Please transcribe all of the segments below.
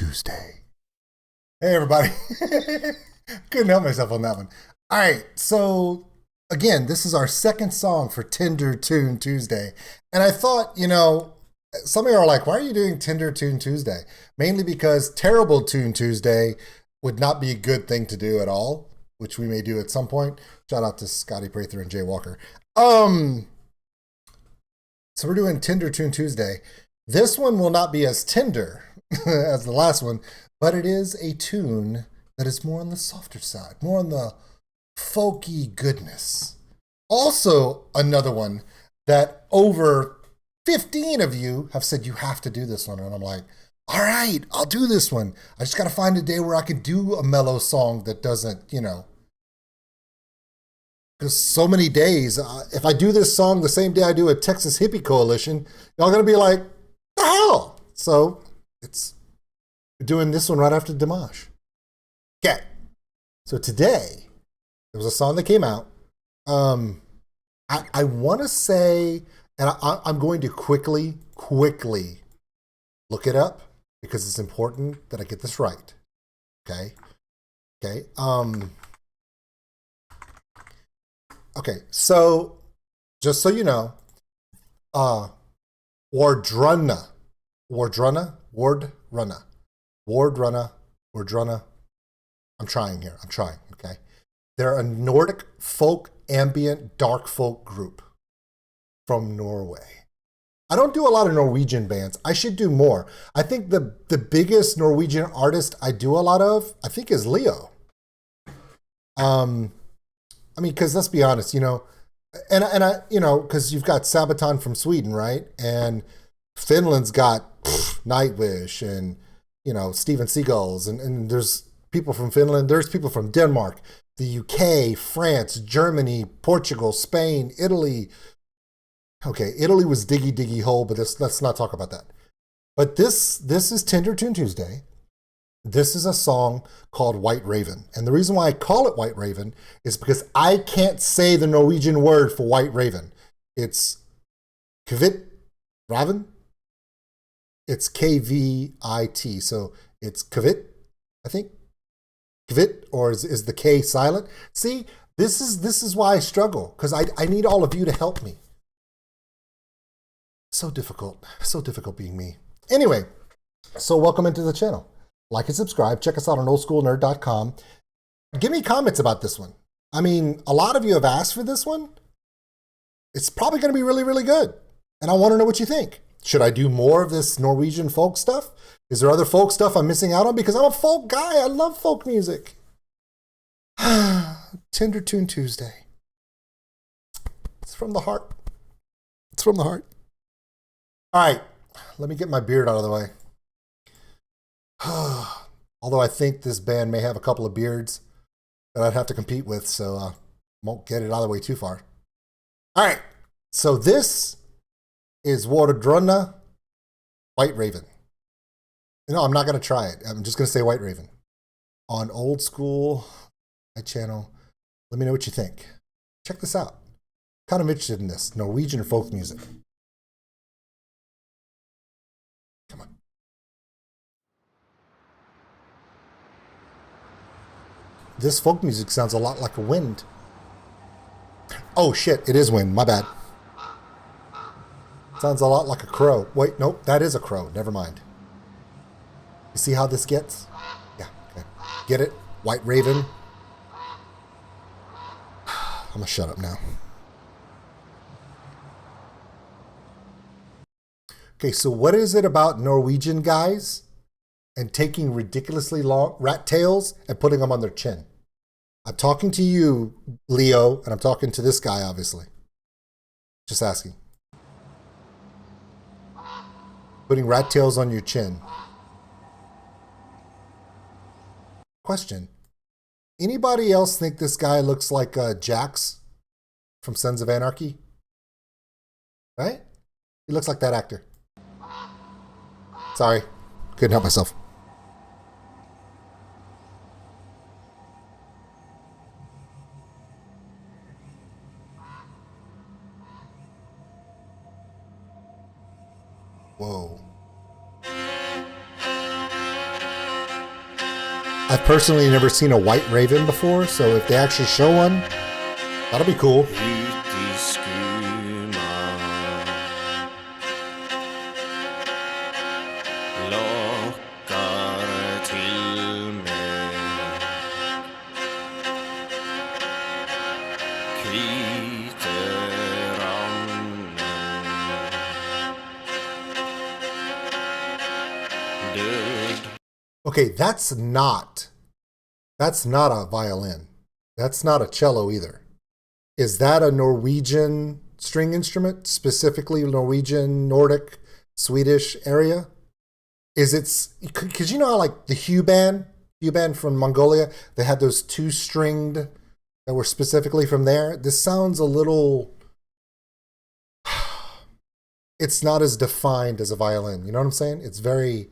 Tuesday. Hey, everybody. Couldn't help myself on that one. All right. So, again, this is our second song for Tinder Tune Tuesday. And I thought, some of you are like, why are you doing Tinder Tune Tuesday? Mainly because Terrible Tune Tuesday would not be a good thing to do at all, which we may do at some point. Shout out to Scotty Prather and Jay Walker. So we're doing Tinder Tune Tuesday. This one will not be as tender as the last one, but it is a tune that is more on the softer side, more on the folky goodness. Also, another one that over 15 of you have said you have to do this one. And I'm like, all right, I'll do this one. I just got to find a day where I can do a mellow song that doesn't, because so many days, if I do this song the same day I do a Texas Hippie Coalition, y'all going to be like, the hell? So we're doing this one right after Dimash. Okay. So today, there was a song that came out. I want to say, and I'm going to quickly look it up because it's important that I get this right. Okay. Okay, so just so you know, Wardruna. I'm trying here. Okay. They're a Nordic folk ambient dark folk group from Norway. I don't do a lot of Norwegian bands. I should do more. I think the biggest Norwegian artist I do a lot of, I think, is Leo. Because let's be honest, because you've got Sabaton from Sweden, right? And Finland's got Nightwish and, Steven Seagulls. And there's people from Finland. There's people from Denmark, the UK, France, Germany, Portugal, Spain, Italy. Okay, Italy was diggy hole, but let's not talk about that. But this is Tinder Tune Tuesday. This is a song called White Raven. And the reason why I call it White Raven is because I can't say the Norwegian word for White Raven. It's Kvitravn. It's Kvit. So it's Kvit, I think. Kvit, or is the K silent? See, this is why I struggle, because I need all of you to help me. So difficult being me. Anyway, so welcome into the channel. Like and subscribe. Check us out on OldSkuleNerd.com. Give me comments about this one. I mean, a lot of you have asked for this one. It's probably going to be really, really good. And I want to know what you think. Should I do more of this Norwegian folk stuff? Is there other folk stuff I'm missing out on? Because I'm a folk guy. I love folk music. Tinder Tune Tuesday. It's from the heart. All right. Let me get my beard out of the way. Although I think this band may have a couple of beards that I'd have to compete with, so won't get it out of the way too far. All right, so this is Wardruna, White Raven. No, I'm not going to try it. I'm just going to say White Raven. On Old School, my channel. Let me know what you think. Check this out. Kind of interested in this, Norwegian folk music. Come on. This folk music sounds a lot like a wind. Oh shit, it is wind, my bad. Sounds a lot like a crow. Wait, nope, that is a crow, never mind. You see how this gets? Yeah, okay. Get it? White Raven. I'm gonna shut up now. Okay, so what is it about Norwegian guys and taking ridiculously long rat tails and putting them on their chin? I'm talking to you, Leo, and I'm talking to this guy, obviously. Just asking. Putting rat tails on your chin. Question. Anybody else think this guy looks like Jax from Sons of Anarchy? Right? He looks like that actor. Sorry. Couldn't help myself. Whoa. I've personally never seen a white raven before, so if they actually show one, that'll be cool. Okay, that's not a violin. That's not a cello either. Is that a Norwegian string instrument, specifically Norwegian, Nordic, Swedish area? Is it, because you know how like the Hue band from Mongolia, they had those 2-stringed that were specifically from there? This sounds a little, it's not as defined as a violin. You know what I'm saying? It's very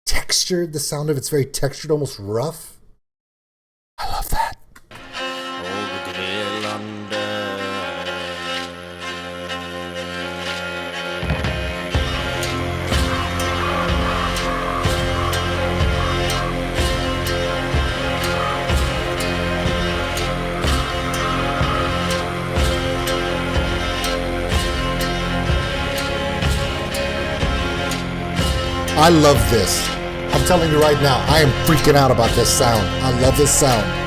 textured. The sound of it's very textured, almost rough. I love that. I love this. I'm telling you right now, I am freaking out about this sound. I love this sound.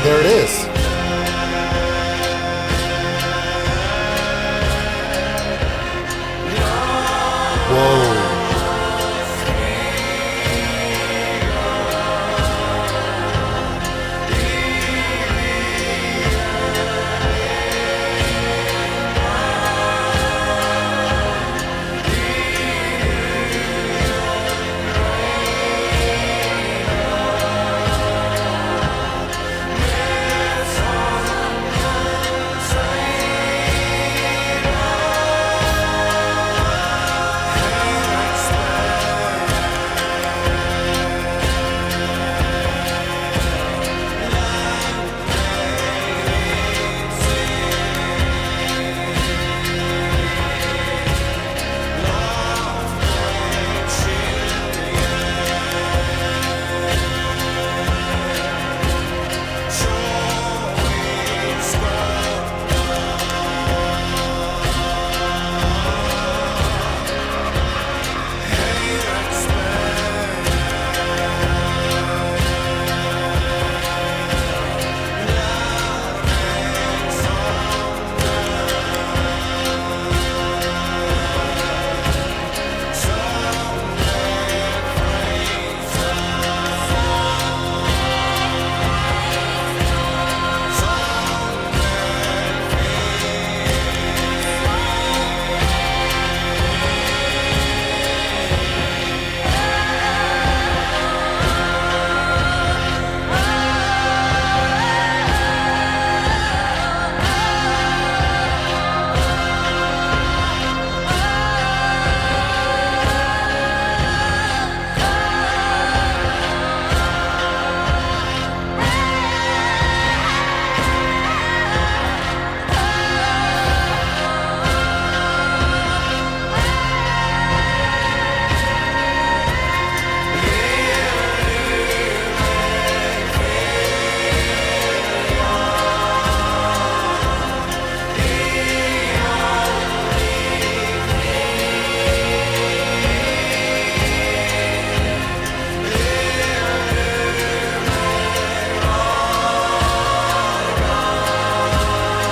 There it is. Whoa.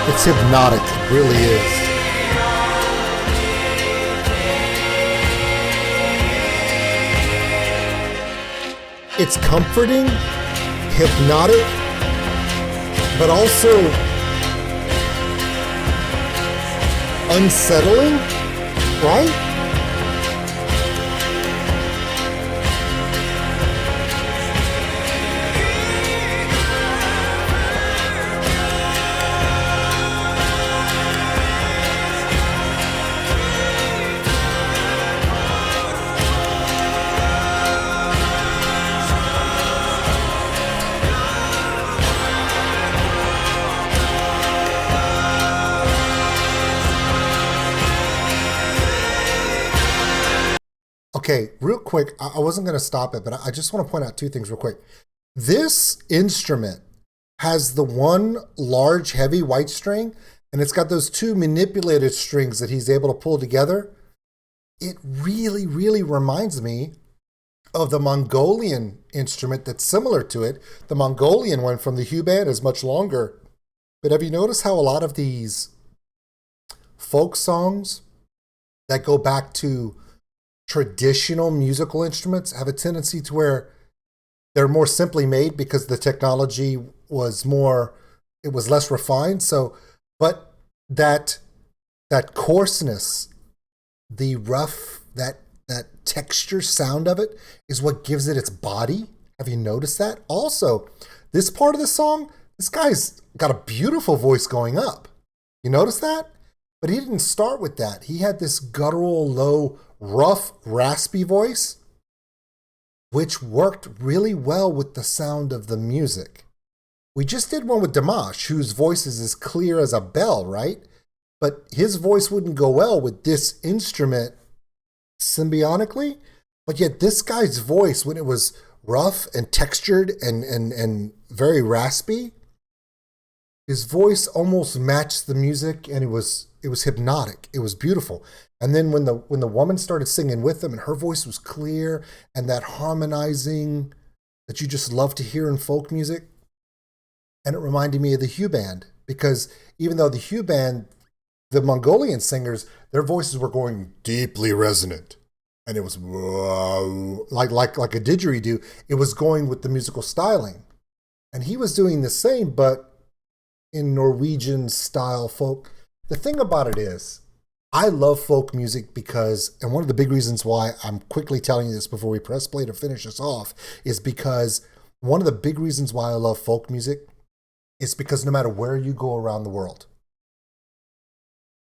It's hypnotic, it really is. It's comforting, hypnotic, but also unsettling, right? Okay, real quick, I wasn't going to stop it, but I just want to point out two things real quick. This instrument has the one large, heavy white string, and it's got those two manipulated strings that he's able to pull together. It really, really reminds me of the Mongolian instrument that's similar to it. The Mongolian one from the Hugh band is much longer. But have you noticed how a lot of these folk songs that go back to traditional musical instruments have a tendency to where they're more simply made because the technology was less refined. So, but that coarseness, the rough, that texture sound of it is what gives it its body. Have you noticed that? Also, this part of the song, this guy's got a beautiful voice going up. You notice that? But he didn't start with that. He had this guttural, low, rough, raspy voice, which worked really well with the sound of the music. We just did one with Dimash, whose voice is as clear as a bell, right? But his voice wouldn't go well with this instrument symbiotically. But yet this guy's voice, when it was rough and textured and very raspy, his voice almost matched the music, and it was hypnotic. It was beautiful. And then when the woman started singing with him, and her voice was clear, and that harmonizing that you just love to hear in folk music, and it reminded me of the Hugh band, because even though the Hugh band, the Mongolian singers, their voices were going deeply resonant, and it was like a didgeridoo. It was going with the musical styling, and he was doing the same, but in Norwegian style folk. The thing about it is, I love folk music because, and one of the big reasons why I'm quickly telling you this before we press play to finish this off, is because one of the big reasons why I love folk music is because no matter where you go around the world,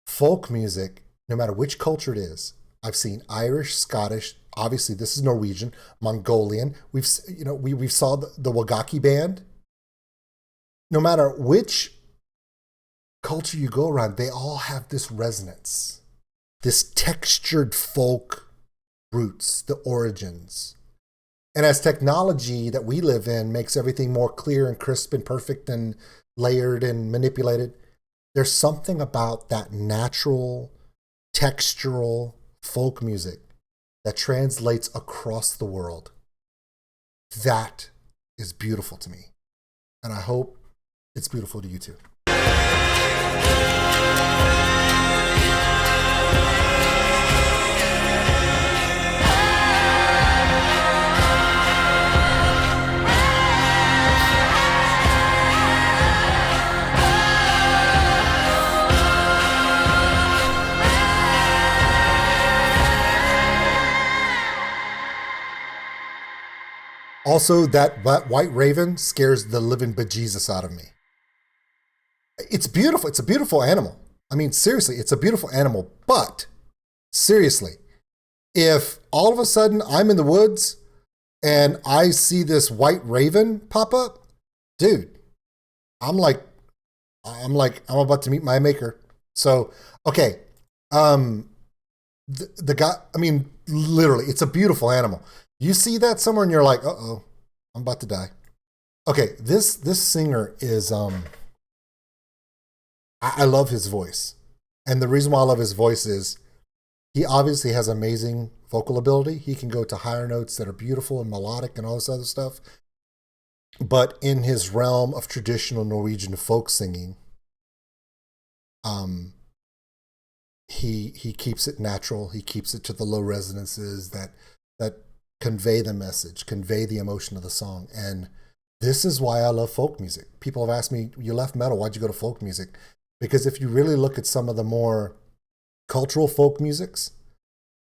folk music, no matter which culture it is, I've seen Irish, Scottish, obviously this is Norwegian, Mongolian. We saw the Wagaki band. No matter which culture you go around, they all have this resonance, this textured folk roots, the origins. And as technology that we live in makes everything more clear and crisp and perfect and layered and manipulated, there's something about that natural, textural folk music that translates across the world. That is beautiful to me. And I hope it's beautiful to you too. Also, that white raven scares the living bejesus out of me. It's beautiful. It's a beautiful animal. I mean, seriously, it's a beautiful animal. But seriously, if all of a sudden I'm in the woods and I see this white raven pop up, dude, I'm about to meet my maker. So, okay. The guy, I mean, literally, it's a beautiful animal. You see that somewhere and you're like, uh-oh, I'm about to die. Okay, this singer is, I love his voice. And the reason why I love his voice is he obviously has amazing vocal ability. He can go to higher notes that are beautiful and melodic and all this other stuff. But in his realm of traditional Norwegian folk singing, he keeps it natural. He keeps it to the low resonances that convey the message, convey the emotion of the song. And this is why I love folk music. People have asked me, you left metal, why'd you go to folk music? Because if you really look at some of the more cultural folk music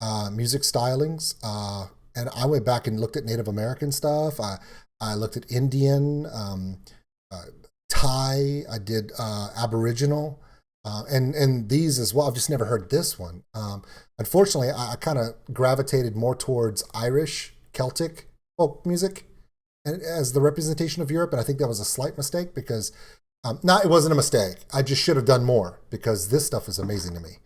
stylings, and I went back and looked at Native American stuff. I looked at Indian, Thai, I did Aboriginal, and these as well. I've just never heard this one. Unfortunately, I kind of gravitated more towards Irish, Celtic folk music as the representation of Europe, and I think that was a slight mistake because, it wasn't a mistake. I just should have done more because this stuff is amazing to me.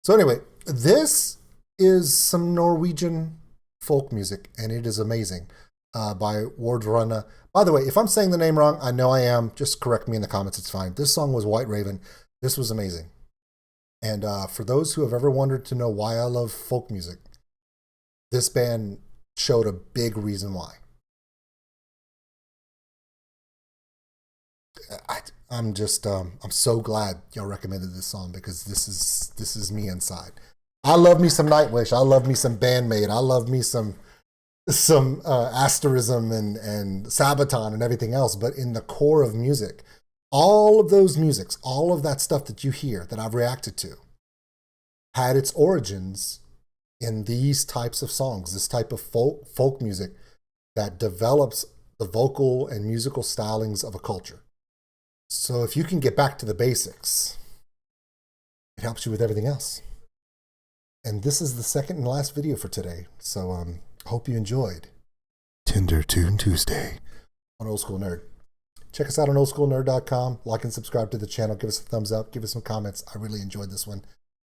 So anyway, this is some Norwegian folk music, and it is amazing, by Wardruna. By the way, if I'm saying the name wrong, I know I am. Just correct me in the comments. It's fine. This song was White Raven. This was amazing. And for those who have ever wondered to know why I love folk music, this band showed a big reason why. I'm so glad y'all recommended this song, because this is me inside. I love me some Nightwish. I love me some Bandmate. I love me some Asterism and Sabaton and everything else. But in the core of music, all of those musics, all of that stuff that you hear that I've reacted to, had its origins in these types of songs, this type of folk music that develops the vocal and musical stylings of a culture. So if you can get back to the basics, it helps you with everything else. And this is the second and last video for today. So hope you enjoyed Tinder Tune Tuesday on Old School Nerd. Check us out on OldSkuleNerd.com. Like and subscribe to the channel. Give us a thumbs up. Give us some comments. I really enjoyed this one.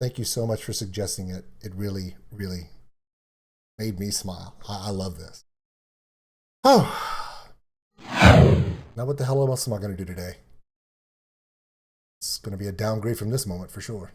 Thank you so much for suggesting it. It really, really made me smile. I love this. Oh. Now what the hell else am I going to do today? It's going to be a downgrade from this moment for sure.